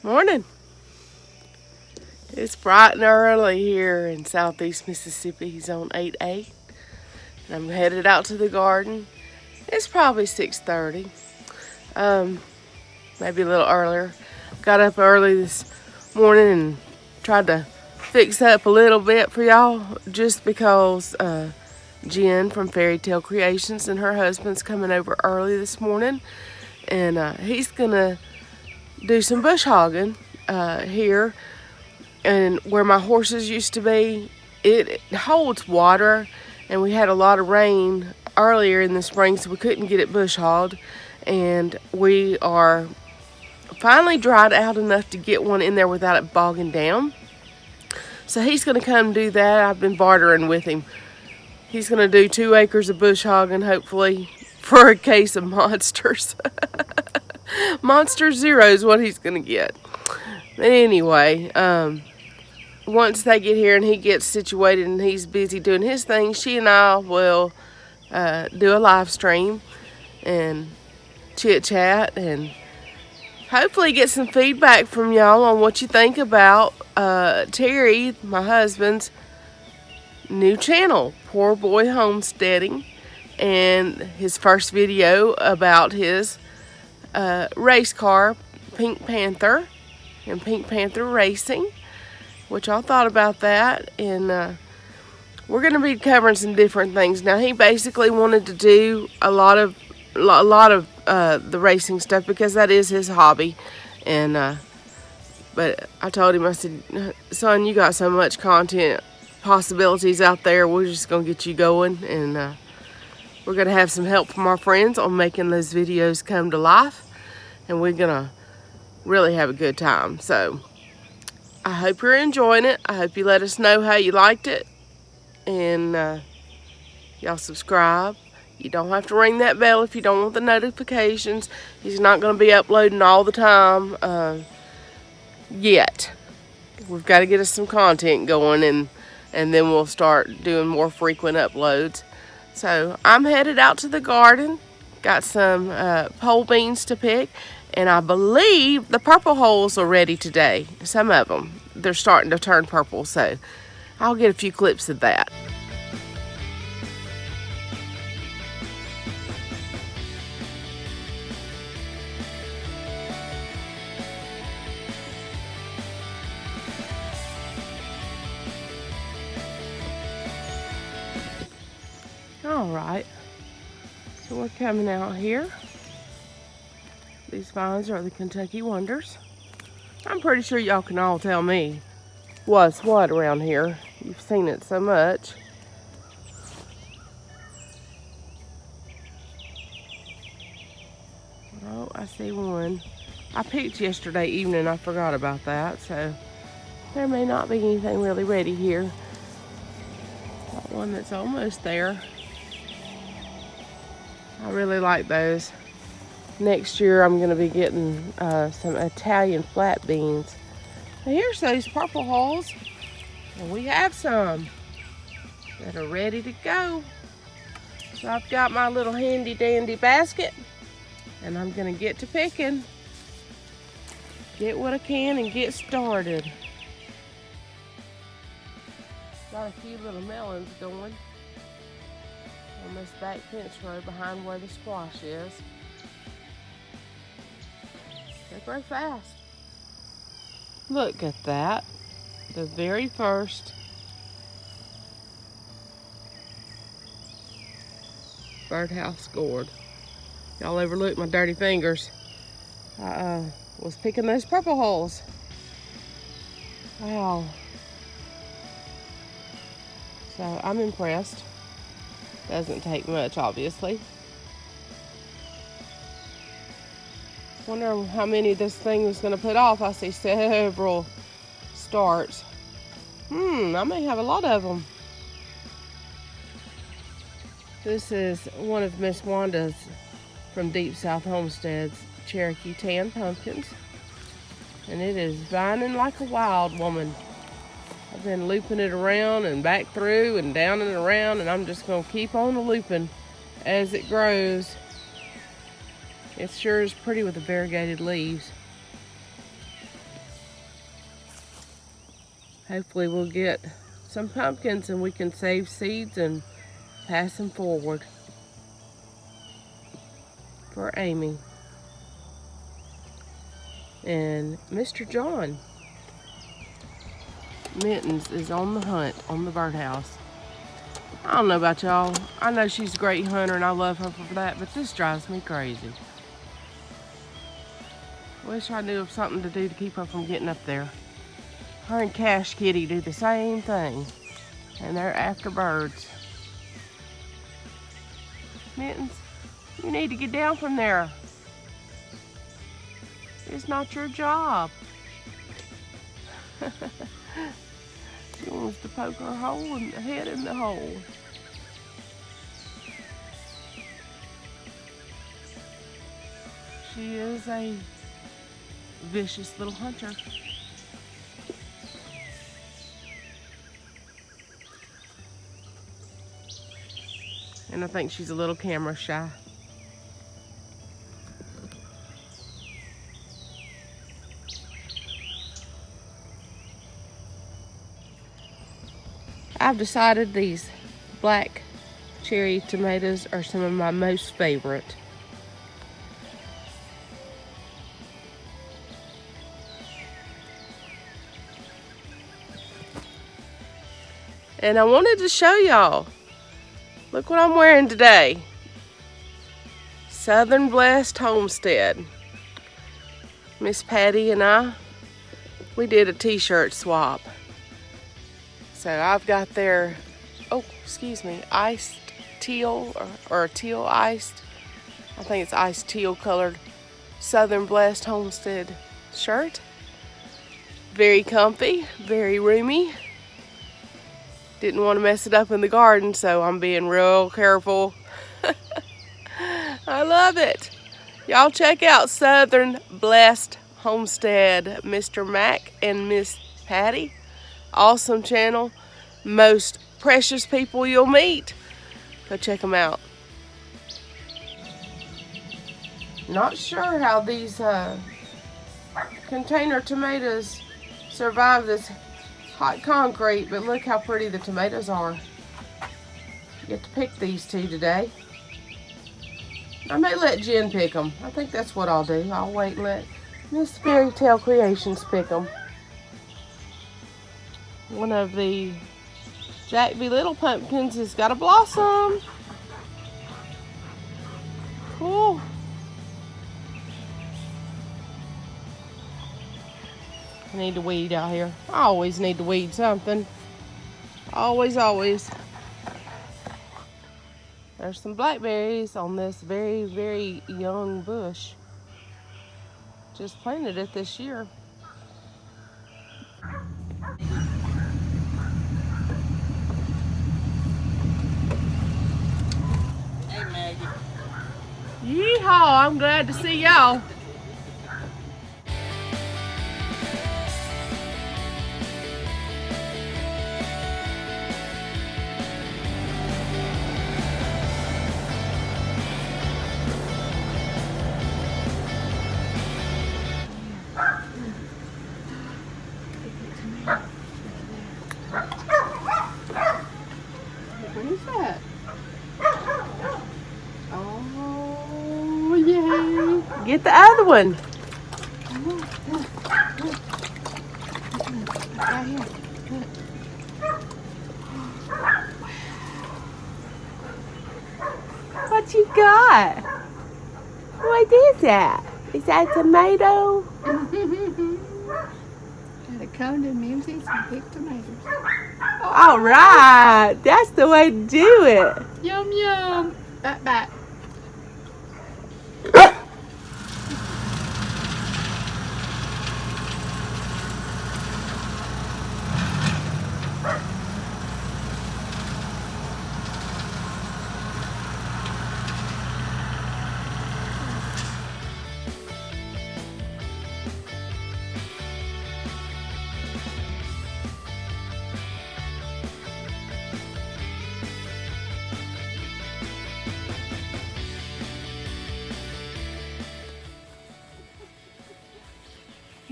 Morning. It's bright and early here in southeast Mississippi. He's on 8A. And I'm headed out to the garden. It's probably 6:30. Maybe a little earlier. Got up early this morning and tried to fix up a little bit for y'all just because Jen from Faerietale Creations and her husband's coming over early this morning. And he's going to do some bush hogging here. And where my horses used to be, it holds water, and we had a lot of rain earlier in the spring, so we couldn't get it bush hogged. And we are finally dried out enough to get one in there without it bogging down. So he's going to come do that. I've been bartering with him. He's going to do 2 acres of bush hogging, hopefully, for a case of monsters. Monster Zero is what he's going to get. But anyway, once they get here and he gets situated and he's busy doing his thing, she and I will do a live stream and chit chat and hopefully get some feedback from y'all on what you think about Terry, my husband's new channel, PoorBoy Homesteading, and his first video about his race car, Pink Panther, and Pink Panther Racing. What y'all thought about that. And we're going to be covering some different things. Now, he basically wanted to do a lot of the racing stuff because that is his hobby. And but I told him, I said, son, you got so much content possibilities out there, we're just going to get you going. And we're going to have some help from our friends on making those videos come to life. And we're going to really have a good time. So I hope you're enjoying it. I hope you let us know how you liked it. And y'all subscribe. You don't have to ring that bell if you don't want the notifications. He's not going to be uploading all the time yet. We've got to get us some content going, and then we'll start doing more frequent uploads. So I'm headed out to the garden. Got some pole beans to pick. And I believe the purple holes are ready today. Some of them. They're starting to turn purple. So I'll get a few clips of that. Alright. So we're coming out here. These vines are the Kentucky Wonders. I'm pretty sure y'all can all tell me what's what around here. You've seen it so much. Oh, I see one. I picked yesterday evening. I forgot about that. So there may not be anything really ready here. Got one that's almost there. I really like those. Next year I'm going to be getting some Italian flat beans. Now here's those purple hulls. And we have some that are ready to go. So I've got my little handy dandy basket. And I'm going to get to picking. Get what I can and get started. Got a few little melons going on this back fence row behind where the squash is. They grow fast. Look at that. The very first birdhouse gourd. Y'all overlook my dirty fingers. I was picking those purple hulls. Wow. So I'm impressed. Doesn't take much, obviously. Wonder how many this thing was going to put off. I see several starts. I may have a lot of them. This is one of Miss Wanda's from Deep South Homestead's Cherokee tan pumpkins. And it is vining like a wild woman. I've been looping it around and back through and down and around, and I'm just going to keep on looping as it grows. It sure is pretty with the variegated leaves. Hopefully we'll get some pumpkins and we can save seeds and pass them forward for Amy. And Mr. John Mittens is on the hunt on the birdhouse. I don't know about y'all. I know she's a great hunter and I love her for that, but this drives me crazy. Wish I knew of something to do to keep her from getting up there. Her and Cash Kitty do the same thing, and they're after birds. Mittens, you need to get down from there. It's not your job. She wants to poke her head in the hole. She is a vicious little hunter. And I think she's a little camera shy. I've decided these black cherry tomatoes are some of my most favorite. And I wanted to show y'all. Look what I'm wearing today. Southern Blessed Homestead. Miss Patty and I, we did a t-shirt swap. So I've got their, iced teal or teal iced. I think it's iced teal colored Southern Blessed Homestead shirt. Very comfy, very roomy. Didn't want to mess it up in the garden, so I'm being real careful. I love it. Y'all check out Southern Blessed Homestead, Mr. Mac and Miss Patty. Awesome channel. Most precious people you'll meet. Go check them out. Not sure how these container tomatoes survive this hot concrete, but look how pretty the tomatoes are. You get to pick these two today. I may let Jen pick them. I think that's what I'll do. I'll wait and let Miss Faerietale Creations pick them. One of the Jack V. Little pumpkins has got a blossom. Cool. I need to weed out here. I always need to weed something. Always, always. There's some blackberries on this very, very young bush. Just planted it this year. Hey, Maggie. Yeehaw! I'm glad to see y'all. What is that? Oh, yay. Get the other one. Right here. Good. What you got? What is that? Is that tomato? Got a cone of Mimsy and big tomatoes. All right. That's the way to do it. Yum, yum. Back.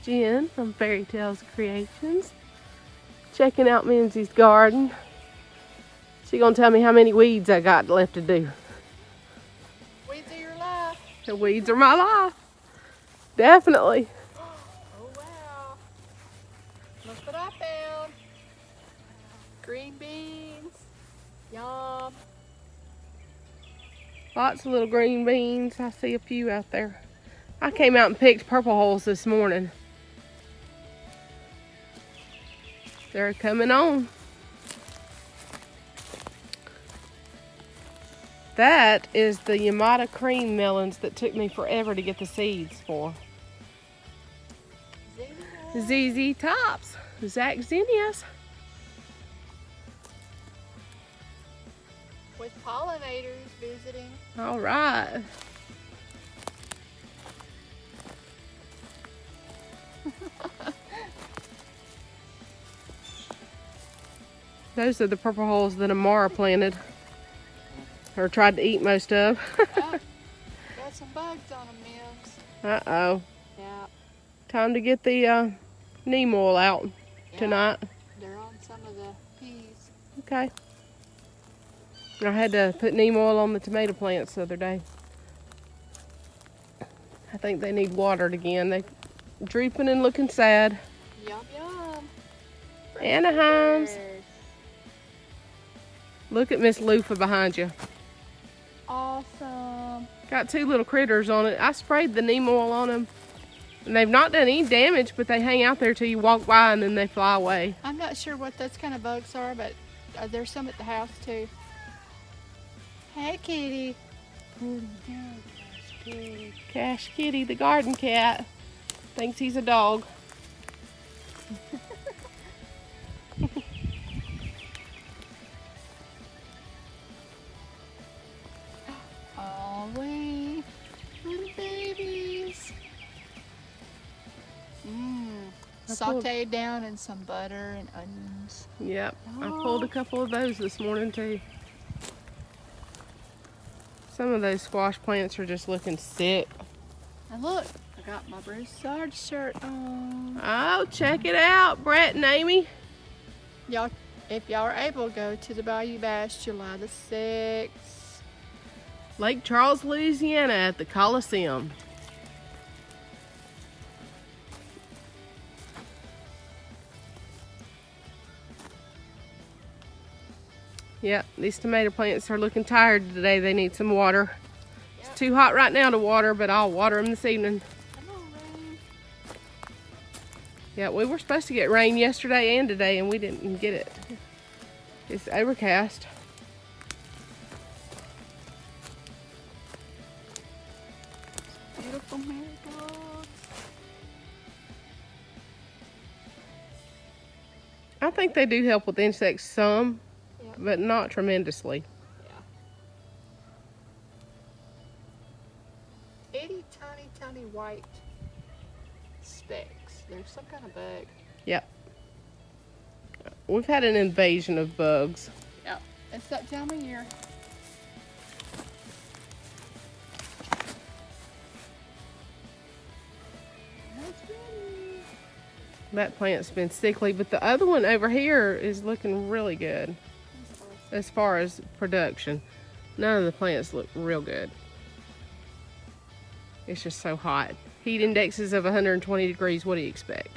Jen from Faerietale Creations Checking out Mimsy's garden. She gonna tell me how many weeds I got left to do. Weeds are your life. The weeds are my life. Definitely. Oh wow. Look what I found. Green beans. Yum. Lots of little green beans. I see a few out there. I came out and picked purple holes this morning. They're coming on. That is the Yamada cream melons that took me forever to get the seeds for. ZZ Tops. Zach Zinnias. With pollinators visiting. All right. Those are the purple holes that Amara planted. Or tried to eat most of. Oh, got some bugs on them, Mims. Uh-oh. Yeah. Time to get the neem oil out tonight. They're on some of the peas. Okay. I had to put neem oil on the tomato plants the other day. I think they need watered again. They're drooping and looking sad. Yum, yum. Anaheims. Look at Miss Loofah behind you. Awesome. Got two little critters on it. I sprayed the neem oil on them. And they've not done any damage, but they hang out there till you walk by and then they fly away. I'm not sure what those kind of bugs are, but there's some at the house too. Hey, kitty. Cash Kitty, the garden cat, thinks he's a dog. Oh, wait. Little babies. Sauteed down in some butter and onions. Yep, I pulled a couple of those this morning too. Some of those squash plants are just looking sick. And look, I got my Broussard shirt on. Oh, check it out, Brett and Amy. Y'all, if y'all are able, go to the Bayou Bash July the 6th. Lake Charles, Louisiana at the Coliseum. Yep, these tomato plants are looking tired today. They need some water. Yep. It's too hot right now to water, but I'll water them this evening. Come on, rain. Yeah, we were supposed to get rain yesterday and today, and we didn't get it. It's overcast. Beautiful marigolds. I think they do help with insects some, Yep. but not tremendously. Yeah. Itty tiny white specks. There's some kind of bug. Yep. We've had an invasion of bugs. Yep. It's that time of year. That plant's been sickly, but the other one over here is looking really good as far as production. None of the plants look real good. It's just so hot. Heat indexes of 120 degrees, what do you expect?